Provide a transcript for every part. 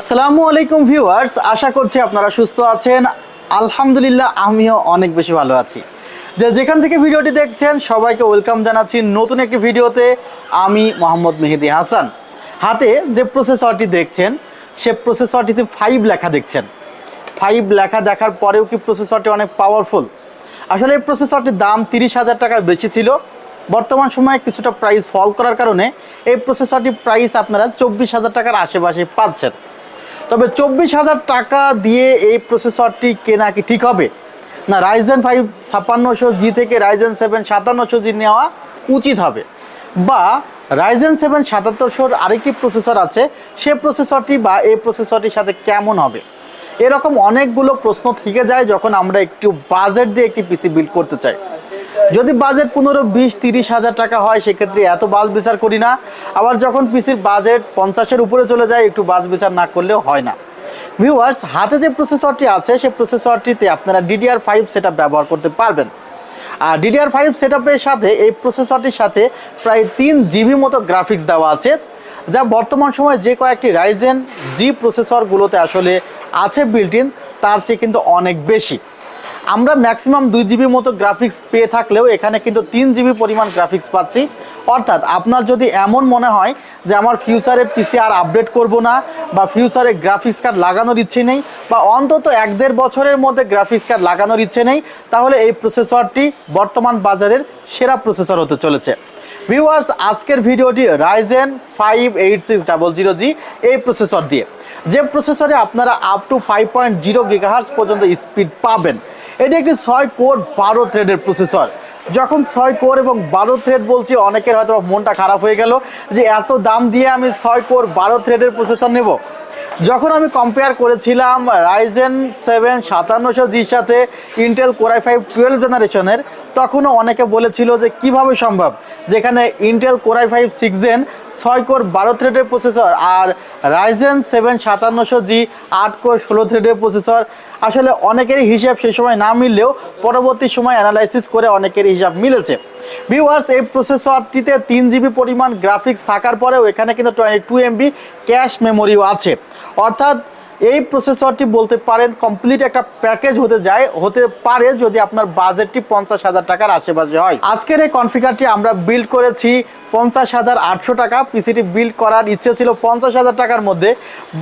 আসসালামু আলাইকুম ভিউয়ার্স, আশা করছি আপনারা সুস্থ আছেন। আলহামদুলিল্লাহ আমিও অনেক বেশি ভালো আছি। যেখান থেকে ভিডিওটি দেখছেন সবাইকে ওয়েলকাম জানাচ্ছি নতুন একটি ভিডিওতে। আমি মোহাম্মদ মেহেদি হাসান। হাতে যে প্রসেসরটি দেখছেন সে প্রসেসরটিতে 5 লেখা দেখছেন। 5 লেখা দেখার পরেও কি প্রসেসরটি অনেক পাওয়ারফুল? আসলে এই প্রসেসরটির দাম 30,000 টাকার বেশি ছিল। বর্তমান সময়ে কিছুটা প্রাইস ফল করার কারণে এই প্রসেসরটির প্রাইস আপনারা 24,000 টাকার আশেপাশে পাচ্ছেন। তবে 24,000 টাকা দিয়ে এই প্রসেসরটি কেনা কি ঠিক হবে? না, Ryzen 5600G থেকে Ryzen 5700G নেওয়া উচিত হবে, বা Ryzen 7700 আরেকটি প্রসেসর আছে, সে প্রসেসরটি বা এই প্রসেসরটির সাথে কেমন হবে? এরকম অনেকগুলো প্রশ্ন থেকে যায় যখন আমরা একটু বাজেট দিয়ে একটি পিসি বিল্ড করতে চাই। যদি বাজেট 15, 20, 30,000 টাকা হয় সেক্ষেত্রে এত বাজ বিচার করি না। আবার যখন পিসির বাজেট 50-এর উপরে চলে যায় একটু বাজ বিচার না করলেও হয় না। ভিউয়ার্স, হাতে যে প্রসেসরটি আছে সেই প্রসেসরটিতে আপনারা DDR5 সেটআপ ব্যবহার করতে পারবেন। আর DDR5 সেটআপের সাথে এই প্রসেসরটির সাথে প্রায় 3 GB মতো গ্রাফিক্স দেওয়া আছে, যা বর্তমান সময়ে যে কয়েকটি Ryzen G প্রসেসরগুলোতে আসলে আছে বিল্ট ইন তার চেয়ে কিন্তু অনেক বেশি। আমরা ম্যাক্সিমাম 2 GB মতো গ্রাফিক্স পেয়ে থাকলেও এখানে কিন্তু 3 GB পরিমাণ গ্রাফিক্স পাচ্ছি। অর্থাৎ আপনার যদি এমন মনে হয় যে আমার ফিউচারে পিসি আর আপডেট করব না, বা ফিউচারে গ্রাফিক্স কার্ড লাগানোর ইচ্ছে নেই, বা অন্তত 1-1.5 বছরের মধ্যে গ্রাফিক্স কার্ড লাগানোর ইচ্ছে নেই, তাহলে এই প্রসেসরটি বর্তমান বাজারের সেরা প্রসেসর হতে চলেছে। ভিউয়ার্স, আজকের ভিডিওটি Ryzen 8600G এই প্রসেসর দিয়ে, যে প্রসেসরে আপনারা আপ টু 5.0 GHz পর্যন্ত স্পিড পাবেন। এটি একটি 6 কোর 12 থ্রেডের প্রসেসর। যখন 6 কোর এবং 12 থ্রেড বলছি, অনেকের হয়তো মনটা খারাপ হয়ে গেল যে এত দাম দিয়ে আমি 6 কোর 12 থ্রেডের প্রসেসর নেব। যখন আমি কম্পেয়ার করেছিলাম Ryzen 5700Gর সাথে Intel Core i5 12 জেনারেশনের, তখনও অনেকে বলেছিল যে কিভাবে সম্ভব, যেখানে Intel Core i5 6 Gen 6 core 12 থ্রেডের প্রসেসর আর Ryzen 5700G 8 কোর 16 থ্রেডের প্রসেসর। আসলে অনেকেরই হিসাব সেই সময় না মিললেও পরবর্তী সময় অ্যানালাইসিস করে অনেকেরই হিসাব মিলেছে। ভিউয়ার্স, এই প্রসেসরটিতে 3 GB পরিমাণ গ্রাফিক্স থাকার পরেও এখানে কিন্তু 22 MB ক্যাশ মেমোরিও আছে। অর্থাৎ এই প্রসেসরটি বলতে পারেন কমপ্লিট একটা প্যাকেজ হতে পারে যদি আপনার বাজেটটি 50,000 টাকার আশেপাশে হয়। আজকের এই কনফিগারটি আমরা বিল্ড করেছি 50,800 টাকা। পিসিটি বিল্ড করার ইচ্ছে ছিল 50,000 টাকার মধ্যে,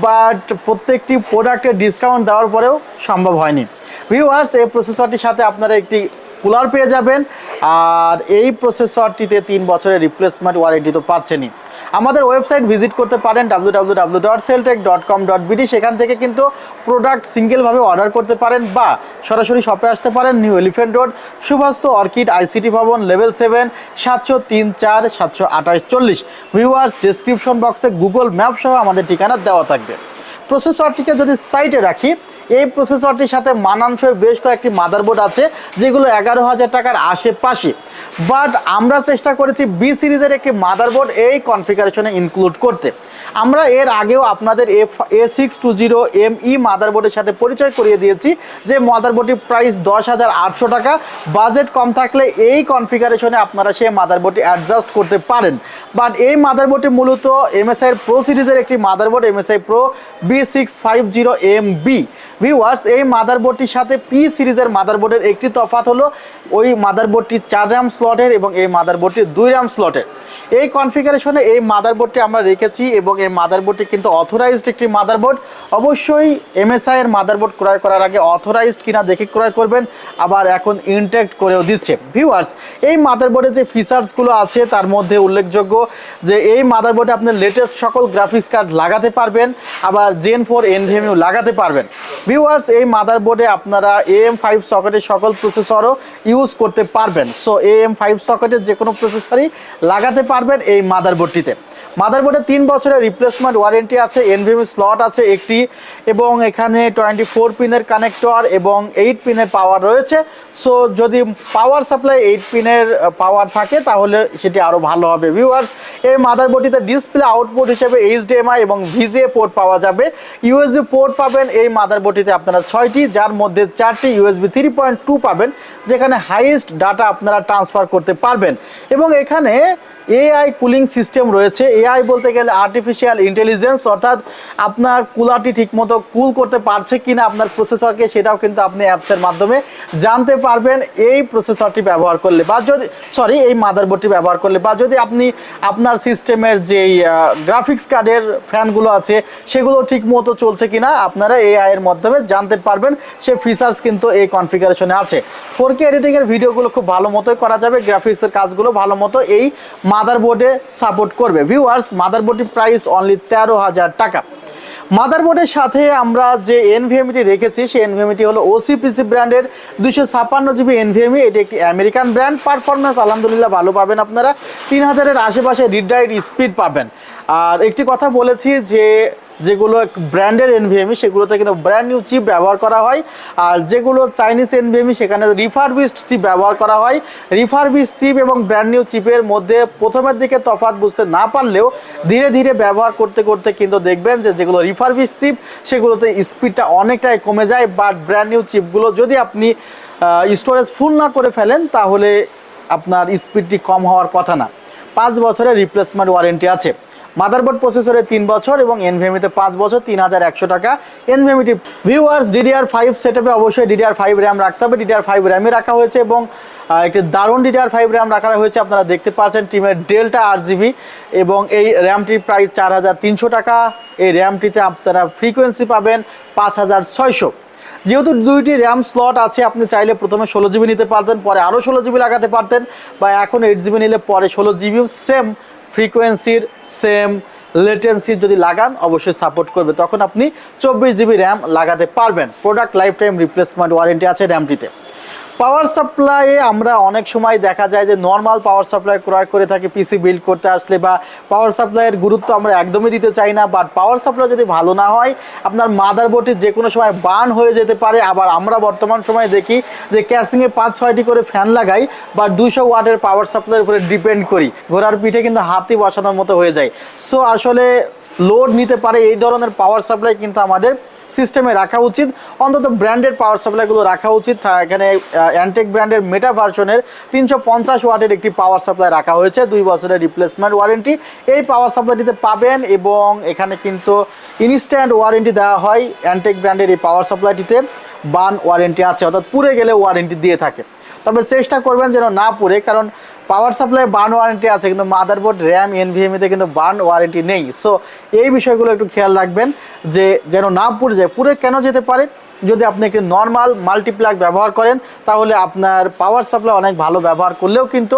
বাট প্রত্যেকটি প্রোডাক্টের ডিসকাউন্ট দেওয়ার পরেও সম্ভব হয়নি। ভিউয়ার্স, এই প্রসেসরটির সাথে আপনারা একটি কুলার পেয়ে যাবেন, আর এই প্রসেসরটিতে 3 বছরের রিপ্লেসমেন্ট ওয়ারেন্টি তো পাচ্ছেনই। আমাদের ওয়েবসাইট ভিজিট করতে পারেন www.celltech.com.bd। সেখান থেকে কিন্তু প্রোডাক্ট সিঙ্গেলভাবে অর্ডার করতে পারেন, বা সরাসরি শপে আসতে পারেন। New Elephant Road, Shuvastu orchid ICT ভবন, লেভেল 7, 703-4 728 40। ভিউয়ার্স, ডেসক্রিপশন বক্সে গুগল ম্যাপ সহ আমাদের ঠিকানা দেওয়া থাকবে। প্রসেসরটিকে যদি সাইটে রাখি, এই প্রসেসরটির সাথে মানানসই বেশ কয়েকটি মাদারবোর্ড আছে যেগুলো 11,000 টাকার আশেপাশে, বাট আমরা চেষ্টা করেছি বি সিরিজের একটি মাদারবোর্ড এই কনফিগারেশনে ইনক্লুড করতে। আমরা এর আগেও আপনাদের A620ME মাদারবোর্ডের সাথে পরিচয় করিয়ে দিয়েছি, যে মাদারবোর্ডটির প্রাইস 10,800 টাকা। বাজেট কম থাকলে এই কনফিগারেশনে আপনারা সেই মাদারবোর্ডটি অ্যাডজাস্ট করতে পারেন। বাট এই মাদারবোর্ডটি মূলত MSI প্রো সিরিজের একটি motherboard, MSI pro B650MB। Viewers, এই মাদারবোর্ডটির সাথে পি সিরিজের মাদারবোর্ডের একটি তফাৎ হলো ওই মাদারবোর্ডটি 4 RAM স্লটের এবং এই মাদারবোর্ডটি 2 RAM স্লটের। এই কনফিগারেশনে এই মাদারবোর্ডটি আমরা রেখেছি, এবং এই মাদারবোর্ডটি কিন্তু অথরাইজড একটি মাদারবোর্ড। অবশ্যই MSI এর মাদারবোর্ড ক্রয় করার আগে অথরাইজড কিনা দেখে ক্রয় করবেন, আবার এখন ইনটেক্ট করেও দিচ্ছে। ভিউয়ার্স, এই মাদারবোর্ডে যে ফিচার্সগুলো আছে তার মধ্যে উল্লেখযোগ্য যে এই মাদারবোর্ডে আপনি লেটেস্ট সকল গ্রাফিক্স কার্ড লাগাতে পারবেন, আবার Gen 4 NVMe লাগাতে পারবেন। ভিউয়ার্স, এই মাদারবোর্ডে আপনারা AM5 সকেটের সকল প্রসেসরও ইউজ করতে পারবেন। সো AM5 সকেটের যে কোনো প্রসেসরই লাগাতে পারবেন এই মাদারবোর্ডটিতে। মাদারবোর্ডে 3 বছরের রিপ্লেসমেন্ট ওয়ারেন্টি আছে, NVMe স্লট আছে একটি, এবং এখানে 24 পিনের কানেক্টর এবং 8 পিনের পাওয়ার রয়েছে। সো যদি পাওয়ার সাপ্লাই 8 পিনের পাওয়ার থাকে তাহলে সেটি আরও ভালো হবে। ভিউয়ার্স, এই মাদারবোর্ডটিতে ডিসপ্লে আউটপুট হিসেবে HDMI এবং VGA পোর্ট পাওয়া যাবে। USB পোর্ট পাবেন এই মাদারবোর্ডটিতে আপনারা 6টি, যার মধ্যে 4টি USB 3.2 পাবেন, যেখানে হাইয়েস্ট ডাটা আপনারা ট্রান্সফার করতে পারবেন। এবং এখানে এআই কুলিং সিস্টেম রয়েছে। এআই বলতে গেলে আর্টিফিশিয়াল ইন্টেলিজেন্স, অর্থাৎ আপনার কুলারটি ঠিকমতো কুল করতে পারছে কিনা আপনার প্রসেসরকে, সেটাও কিন্তু আপনি অ্যাপসের মাধ্যমে জানতে পারবেন এই প্রসেসরটি ব্যবহার করলে, বা যদি এই মাদারবোর্ডটি ব্যবহার করলে, বা যদি আপনি আপনার সিস্টেমের যেই গ্রাফিক্স কার্ডের ফ্যানগুলো আছে সেগুলো ঠিকমতো চলছে কিনা আপনারা এআই এর মাধ্যমে জানতে পারবেন। সে ফিচার্স কিন্তু এই কনফিগারেশনে আছে। 4K এডিটিংয়ের ভিডিওগুলো খুব ভালো মতোই করা যাবে, গ্রাফিক্সের কাজগুলো ভালো মতো এই মাদারবোর্ডে সাপোর্ট করবে। ভিউয়ার্স, মাদারবোর্ডটির প্রাইস অনলি 13,000 টাকা। মাদারবোর্ডের সাথে আমরা যে এনভিএমইটি রেখেছি সেই এনভিএমইটি হলো ওসিপিসি ব্র্যান্ডের 256 GB এনভিএমই। এটি একটি আমেরিকান ব্র্যান্ড। পারফরমেন্স আলহামদুলিল্লাহ ভালো পাবেন, আপনারা 3000-এর আশেপাশে রিড রাইট স্পিড পাবেন। আর একটি কথা বলেছি যে যেগুলো ব্র্যান্ডের এনভিএমই সেগুলোতে কিন্তু ব্র্যান্ড নিউ চিপ ব্যবহার করা হয়, আর যেগুলো চাইনিজ এনভিএমই সেখানে রিফারবিশড চিপ ব্যবহার করা হয়। রিফারবিশড চিপ এবং ব্র্যান্ড নিউ চিপের মধ্যে প্রথমের দিকে তফাৎ বুঝতে না পারলেও ধীরে ধীরে ব্যবহার করতে করতে কিন্তু দেখবেন যে যেগুলো রিফারবিশড চিপ সেগুলোতে স্পিডটা অনেকটাই কমে যায়, বাট ব্র্যান্ড নিউ চিপগুলো যদি আপনি স্টোরেজ ফুল না করে ফেলেন তাহলে আপনার স্পিডটি কম হওয়ার কথা না। 5 বছরের রিপ্লেসমেন্ট ওয়ারেন্টি আছে। মাদারবোর্ড প্রসেসরে 3 বছর এবং এনভিএমইতে 5 বছর, 3100 টাকা এনভিএমইটি। ভিউয়ার্স, DDR5 সেটআপে অবশ্যই DDR5 র্যাম রাখতে হবে। DDR5 র্যামই রাখা হয়েছে এবং একটি দারুণ DDR5 র্যাম রাখা হয়েছে। আপনারা দেখতে পাচ্ছেন টিমের ডেল্টা 8GB এবং এই র্যামটির প্রাইস 4300 টাকা। এই র্যামটিতে আপনারা ফ্রিকোয়েন্সি পাবেন 5600। যেহেতু দুইটি র্যাম স্লট আছে, আপনি চাইলে প্রথমে 16GB নিতে পারতেন, পরে আরও 16GB লাগাতে পারতেন, বা এখন 8GB নিলে পরে 16GB সেম ফ্রিকোয়েন্সির সেম লেটেন্সির যদি লাগান অবশ্যই সাপোর্ট করবে, তখন আপনি 24GB র্যাম লাগাতে পারবেন। Product life time replacement warranty আছে র্যামটিতে। পাওয়ার সাপ্লাইয়ে আমরা অনেক সময় দেখা যায় যে নর্মাল পাওয়ার সাপ্লাই ক্রয় করে থাকি পিসি বিল্ড করতে আসলে, বা পাওয়ার সাপ্লাইয়ের গুরুত্ব আমরা একদমই দিতে চাই না। বাট পাওয়ার সাপ্লাই যদি ভালো না হয় আপনার মাদারবোর্ডটি যে কোনো সময় বার্ন হয়ে যেতে পারে। আবার আমরা বর্তমান সময়ে দেখি যে ক্যাসিংয়ে 5-6টি করে ফ্যান লাগাই, বা 200 ওয়াটের পাওয়ার সাপ্লাইয়ের উপরে ডিপেন্ড করি, ঘোড়ার পিঠে কিন্তু হাতি বসানোর মতো হয়ে যায়। সো আসলে লোড নিতে পারে এই ধরনের পাওয়ার সাপ্লাই কিন্তু আমাদের সিস্টেমে রাখা উচিত। অন্তত ব্র্যান্ডেড পাওয়ার সাপ্লাইগুলো রাখা উচিত। এখানে অ্যান্টেক ব্র্যান্ডের মেটা ভার্সনের 350 ওয়াটের একটি পাওয়ার সাপ্লাই রাখা হয়েছে, 2 বছরের রিপ্লেসমেন্ট ওয়ারেন্টি এই পাওয়ার সাপ্লাইটিতে পাবেন। এবং এখানে কিন্তু ইনস্ট্যান্ট ওয়ারেন্টি দেওয়া হয়। অ্যান্টেক ব্র্যান্ডের এই পাওয়ার সাপ্লাইটিতে বার্ন ওয়ারেন্টি আছে, অর্থাৎ পুড়ে গেলে ওয়ারেন্টি দিয়ে থাকে। তবে চেষ্টা করবেন যেন না পুড়ে, কারণ পাওয়ার সাপ্লাই বার্ন ওয়ারেন্টি আছে কিন্তু মাদারবোর্ড র্যাম এনভিএমইতে কিন্তু বার্ন ওয়ারেন্টি নেই। সো এই বিষয়গুলো একটু খেয়াল রাখবেন যে যেন না পুড়ে যায়। পুড়ে কেন যেতে পারে? যদি আপনি একটি নর্মাল মাল্টিপ্লাগ ব্যবহার করেন তাহলে আপনার পাওয়ার সাপ্লাই অনেক ভালো ব্যবহার করলেও কিন্তু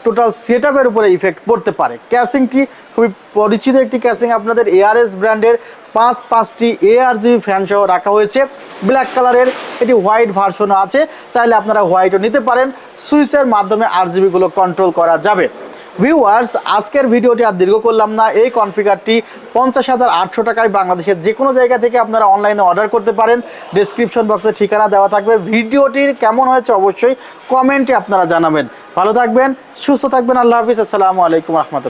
টোটাল সেটআপের উপরে ইফেক্ট পড়তে পারে। ক্যাসিংটি খুবই পরিচিত একটি ক্যাসিং, আপনাদের ARS ব্র্যান্ডের 5টি ARGB ফ্যান সহ রাখা হয়েছে ব্ল্যাক কালারের। এটি হোয়াইট ভার্সনও আছে, চাইলে আপনারা হোয়াইটও নিতে পারেন। সুইচের মাধ্যমে RGBগুলো কন্ট্রোল করা যাবে। ভিউয়ার্স, আজকের ভিডিওটি আর দীর্ঘ করলাম না। এই কনফিগারটি 50,800 টাকায় বাংলাদেশের যে কোনো জায়গা থেকে আপনারা অনলাইনে অর্ডার করতে পারেন। ডেসক্রিপশন বক্সে ঠিকানা দেওয়া থাকবে। ভিডিওটির কেমন হয়েছে অবশ্যই কমেন্টে আপনারা জানাবেন। ভালো থাকবেন, সুস্থ থাকবেন। আল্লাহ হাফিজ। আসসালামু আলাইকুম রহমতুল্লাহ।